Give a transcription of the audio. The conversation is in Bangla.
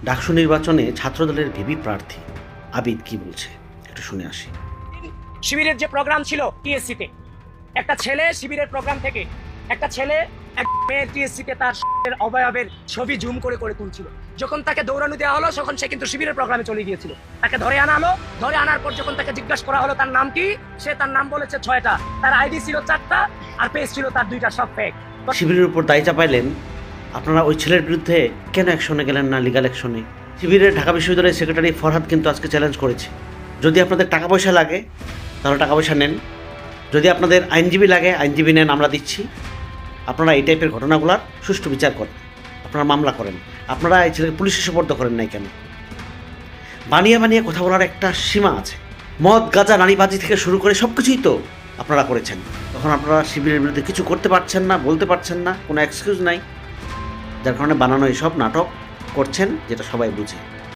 ডাকসু নির্বাচনে ছাত্রদলের ভিপি প্রার্থী আবিদ কি বলছে একটু শুনে আসি। শিবিরের যে প্রোগ্রাম ছিল টিএসসিতে, একটা ছেলে শিবিরের প্রোগ্রাম থেকে একটা ছেলে এক মেয়ের টিএসসিতে তার অবয়বের ছবি জুম করে করে তুলছিল। যখন তাকে দৌড়ানো দেওয়া হলো তখন সে কিন্তু শিবিরের প্রোগ্রামে চলে গিয়েছিল। তাকে ধরে আনা হলো, ধরে আনার পর যখন তাকে জিজ্ঞাসা করা হলো তার নাম কি, সে তার নাম বলেছে 6টা, তার আইডি ছিল 4টা আর পেজ ছিল তার 2টা, সব ফেক। শিবিরের উপর দায় চাপাইলেন, আপনারা ওই ছেলের বিরুদ্ধে কেন অ্যাকশনে গেলেন না, লিগাল অ্যাকশনে? শিবিরের ঢাকা বিশ্ববিদ্যালয়ের সেক্রেটারি ফরহাদ কিন্তু আজকে চ্যালেঞ্জ করেছে, যদি আপনাদের টাকা পয়সা লাগে তাহলে টাকা পয়সা নেন, যদি আপনাদের আইনজীবী লাগে আইনজীবী নেন, আমরা দিচ্ছি। আপনারা এই টাইপের ঘটনাগুলোর সুষ্ঠু বিচার করেন, আপনারা মামলা করেন। আপনারা এই ছেলেকে পুলিশে সুপর্দ করেন নাই কেন? বানিয়ে বানিয়ে কথা বলার একটা সীমা আছে। মদ গাঁজা নারীবাজি থেকে শুরু করে সব কিছুই তো আপনারা করেছেন। তখন আপনারা শিবিরের বিরুদ্ধে কিছু করতে পারছেন না, বলতে পারছেন না, কোনো এক্সকিউজ নাই, যার কারণে বানানো এইসব নাটক করছেন, যেটা সবাই বুঝে।